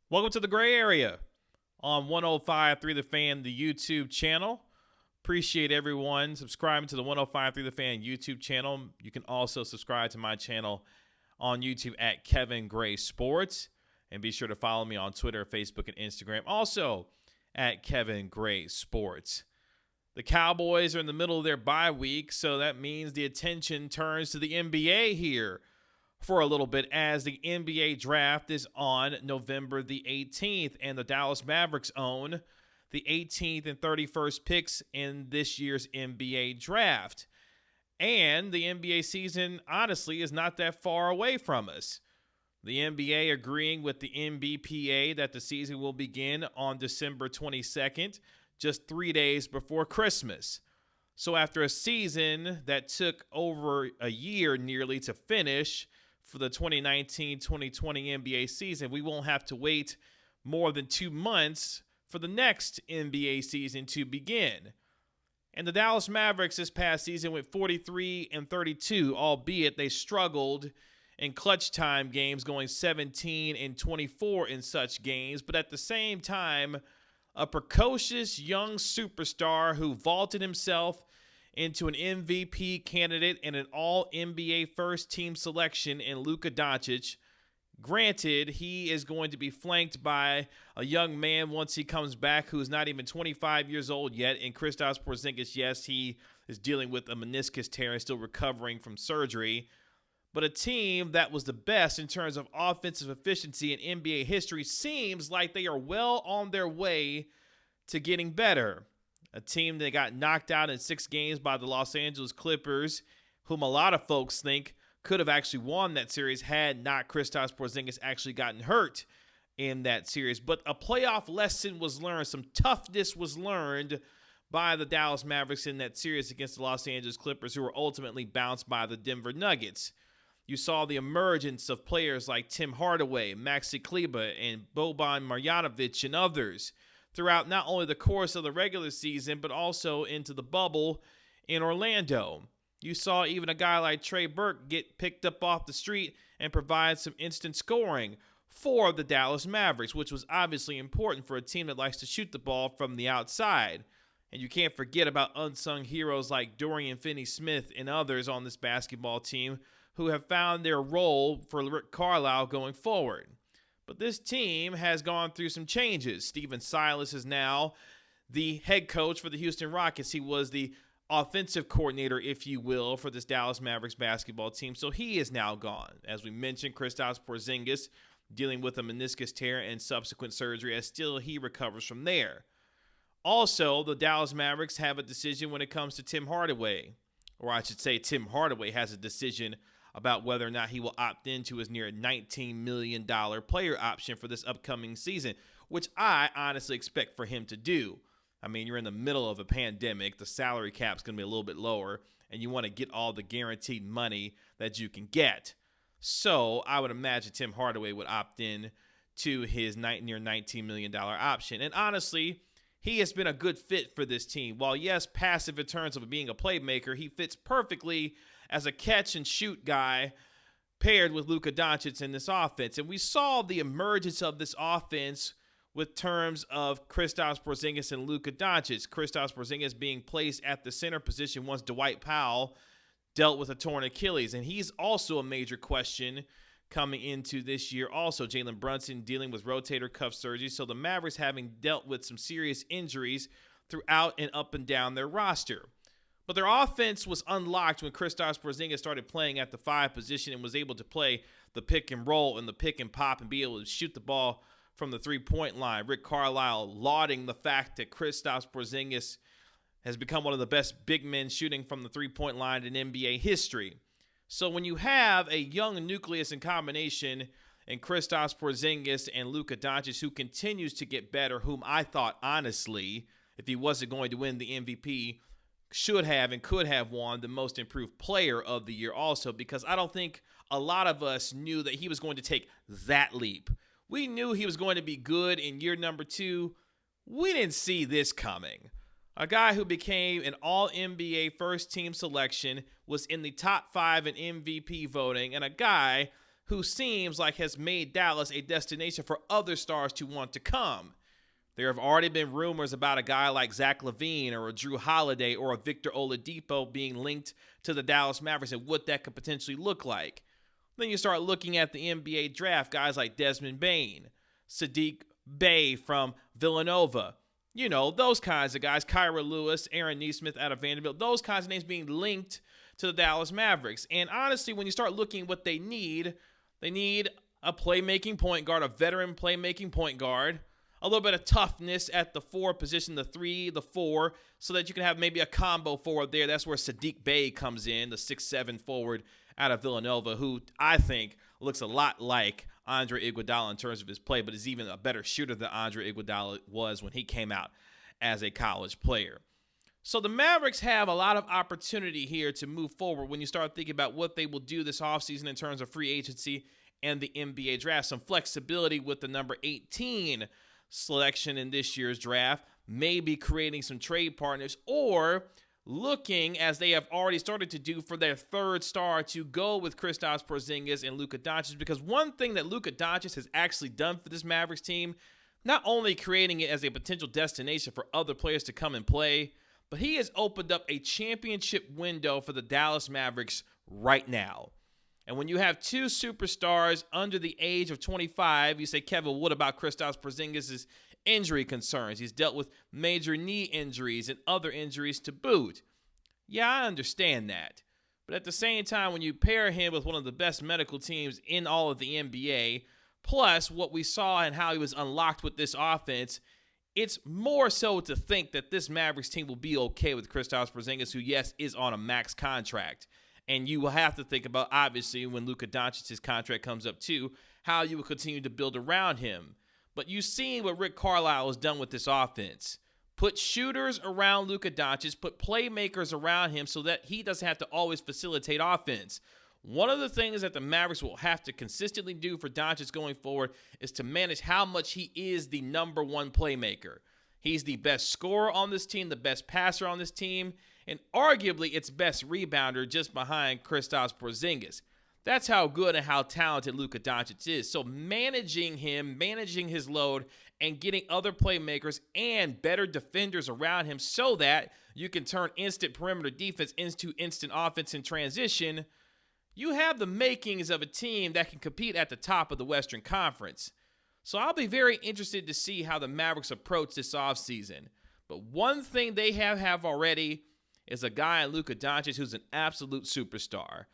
Welcome to the Gray Area on 105.3 The Fan, the YouTube channel. Appreciate everyone subscribing to the 105.3 The Fan YouTube channel. You can also subscribe to my channel on YouTube at Kevin Gray Sports. And be sure to follow me on Twitter, Facebook, and Instagram. Also at Kevin Gray Sports. The Cowboys are in the middle of their bye week, so that means the attention turns to the NBA here for a little bit, as the NBA draft is on November the 18th, and the Dallas Mavericks own the 18th and 31st picks in this year's NBA draft. And the NBA season, honestly, is not that far away from us. The NBA agreeing with the NBPA that the season will begin on December 22nd, just 3 days before Christmas. So after a season that took over a year nearly to finish, for the 2019-2020 NBA season, we won't have to wait more than 2 months for the next NBA season to begin. And the Dallas Mavericks this past season went 43-32, albeit they struggled in clutch time games, going 17-24 in such games. But at the same time, a precocious young superstar who vaulted himself into an MVP candidate and an all-NBA first-team selection in Luka Doncic. Granted, he is going to be flanked by a young man once he comes back who is not even 25 years old yet, and Kristaps Porzingis. Yes, he is dealing with a meniscus tear and still recovering from surgery. But a team that was the best in terms of offensive efficiency in NBA history seems like they are well on their way to getting better. A team that got knocked out in 6 games by the Los Angeles Clippers, whom a lot of folks think could have actually won that series had not Kristaps Porzingis actually gotten hurt in that series. But a playoff lesson was learned. Some toughness was learned by the Dallas Mavericks in that series against the Los Angeles Clippers, who were ultimately bounced by the Denver Nuggets. You saw the emergence of players like Tim Hardaway, Maxi Kleber, and Boban Marjanovic, and others throughout not only the course of the regular season, but also into the bubble in Orlando. You saw even a guy like Trey Burke get picked up off the street and provide some instant scoring for the Dallas Mavericks, which was obviously important for a team that likes to shoot the ball from the outside. And you can't forget about unsung heroes like Dorian Finney-Smith and others on this basketball team who have found their role for Rick Carlisle going forward. But this team has gone through some changes. Stephen Silas is now the head coach for the Houston Rockets. He was the offensive coordinator, if you will, for this Dallas Mavericks basketball team. So he is now gone. As we mentioned, Kristaps Porzingis dealing with a meniscus tear and subsequent surgery, as still he recovers from there. Also, the Dallas Mavericks have a decision when it comes to Tim Hardaway. Or I should say Tim Hardaway has a decision about whether or not he will opt into his near $19 million player option for this upcoming season, which I honestly expect for him to do. I mean, you're in the middle of a pandemic. The salary cap's going to be a little bit lower, and you want to get all the guaranteed money that you can get. So I would imagine Tim Hardaway would opt in to his near $19 million option. And honestly, he has been a good fit for this team. While, yes, passive in terms of being a playmaker, he fits perfectly as a catch-and-shoot guy paired with Luka Doncic in this offense. And we saw the emergence of this offense with terms of Kristaps Porzingis and Luka Doncic. Kristaps Porzingis being placed at the center position once Dwight Powell dealt with a torn Achilles. And he's also a major question coming into this year. Also, Jalen Brunson dealing with rotator cuff surgery. So the Mavericks having dealt with some serious injuries throughout and up and down their roster. But their offense was unlocked when Kristaps Porzingis started playing at the 5 position and was able to play the pick and roll and the pick and pop and be able to shoot the ball from the 3-point line. Rick Carlisle lauding the fact that Kristaps Porzingis has become one of the best big men shooting from the 3-point line in NBA history. So when you have a young nucleus in combination in Kristaps Porzingis and Luka Doncic, who continues to get better, whom I thought, honestly, if he wasn't going to win the MVP, should have and could have won the most improved player of the year also, because I don't think a lot of us knew that he was going to take that leap. We knew he was going to be good in year number 2. We didn't see this coming. A guy who became an all-NBA first-team selection, was in the top 5 in MVP voting, and a guy who seems like has made Dallas a destination for other stars to want to come. There have already been rumors about a guy like Zach LaVine or a Jrue Holliday or a Victor Oladipo being linked to the Dallas Mavericks and what that could potentially look like. Then you start looking at the NBA draft, guys like Desmond Bane, Saddiq Bey from Villanova. You know, those kinds of guys, Kyra Lewis, Aaron Nesmith out of Vanderbilt, those kinds of names being linked to the Dallas Mavericks. And honestly, when you start looking at what they need a playmaking point guard, a veteran playmaking point guard, a little bit of toughness at the 4 position, the 3, the 4, so that you can have maybe a combo forward there. That's where Saddiq Bey comes in, the 6'7" forward out of Villanova, who I think looks a lot like Andre Iguodala in terms of his play, but is even a better shooter than Andre Iguodala was when he came out as a college player. So the Mavericks have a lot of opportunity here to move forward when you start thinking about what they will do this offseason in terms of free agency and the NBA draft. Some flexibility with the number 18 selection in this year's draft, maybe creating some trade partners, or looking, as they have already started to do, for their 3rd star to go with Kristaps Porzingis and Luka Doncic. Because one thing that Luka Doncic has actually done for this Mavericks team, not only creating it as a potential destination for other players to come and play, but he has opened up a championship window for the Dallas Mavericks right now. And when you have 2 superstars under the age of 25, you say, Kevin, what about Kristaps Porzingis' injury concerns? He's dealt with major knee injuries and other injuries to boot. Yeah, I understand that. But at the same time, when you pair him with one of the best medical teams in all of the NBA, plus what we saw and how he was unlocked with this offense, it's more so to think that this Mavericks team will be okay with Kristaps Porzingis, who, yes, is on a max contract. And you will have to think about, obviously, when Luka Doncic's contract comes up too, how you will continue to build around him. But you've seen what Rick Carlisle has done with this offense. Put shooters around Luka Doncic, put playmakers around him so that he doesn't have to always facilitate offense. One of the things that the Mavericks will have to consistently do for Doncic going forward is to manage how much he is the number 1 playmaker. He's the best scorer on this team, the best passer on this team, and arguably its best rebounder just behind Kristaps Porzingis. That's how good and how talented Luka Doncic is. So managing him, managing his load, and getting other playmakers and better defenders around him so that you can turn instant perimeter defense into instant offense in transition, you have the makings of a team that can compete at the top of the Western Conference. So I'll be very interested to see how the Mavericks approach this offseason. But one thing they have already is a guy in Luka Doncic who's an absolute superstar.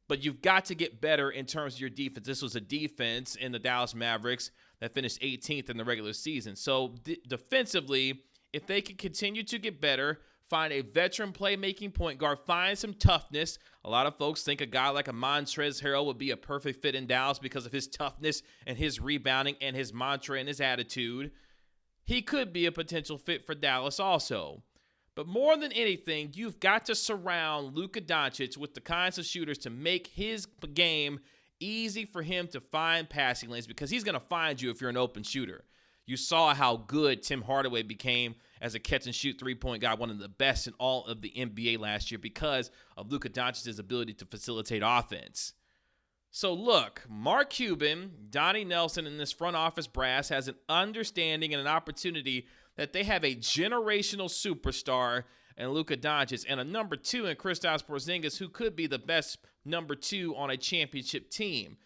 But you've got to get better in terms of your defense. This was a defense in the Dallas Mavericks that finished 18th in the regular season. So defensively, if they can continue to get better, find a veteran playmaking point guard, find some toughness. A lot of folks think a guy like a Montrezl Harrell would be a perfect fit in Dallas because of his toughness and his rebounding and his mantra and his attitude. He could be a potential fit for Dallas also. But more than anything, you've got to surround Luka Doncic with the kinds of shooters to make his game easy for him to find passing lanes, because he's going to find you if you're an open shooter. You saw how good Tim Hardaway became as a catch-and-shoot three-point guy, one of the best in all of the NBA last year because of Luka Doncic's ability to facilitate offense. So look, Mark Cuban, Donnie Nelson, and this front office brass has an understanding and an opportunity that they have a generational superstar in Luka Doncic and a number 2 in Kristaps Porzingis, who could be the best number 2 on a championship team.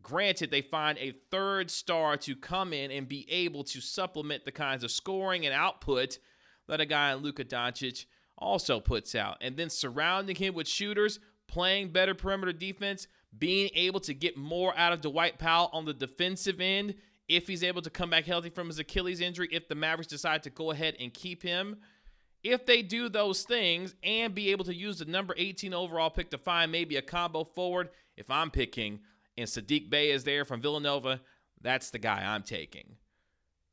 Granted, they find a 3rd star to come in and be able to supplement the kinds of scoring and output that a guy in Luka Doncic also puts out. And then surrounding him with shooters, playing better perimeter defense, being able to get more out of Dwight Powell on the defensive end if he's able to come back healthy from his Achilles injury, if the Mavericks decide to go ahead and keep him. If they do those things and be able to use the number 18 overall pick to find maybe a combo forward, if I'm picking and Saddiq Bey is there from Villanova, that's the guy I'm taking.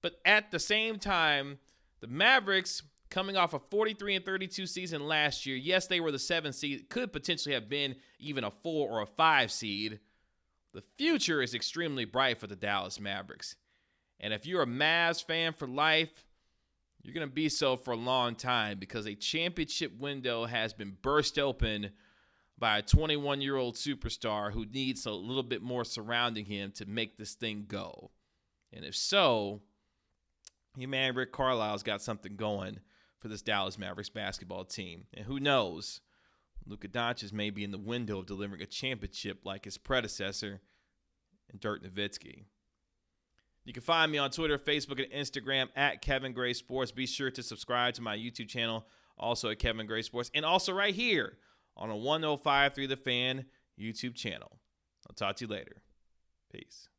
But at the same time, the Mavericks, coming off a 43-32 season last year, yes, they were the 7th seed, could potentially have been even a 4 or a 5 seed. The future is extremely bright for the Dallas Mavericks. And if you're a Mavs fan for life, you're going to be so for a long time, because a championship window has been burst open by a 21-year-old superstar who needs a little bit more surrounding him to make this thing go? And if so, your man Rick Carlisle's got something going for this Dallas Mavericks basketball team. And who knows, Luka Doncic may be in the window of delivering a championship like his predecessor, Dirk Nowitzki. You can find me on Twitter, Facebook, and Instagram at Kevin Gray Sports. Be sure to subscribe to my YouTube channel, also at Kevin Gray Sports, and also right here on a 105.3 The Fan YouTube channel. I'll talk to you later. Peace.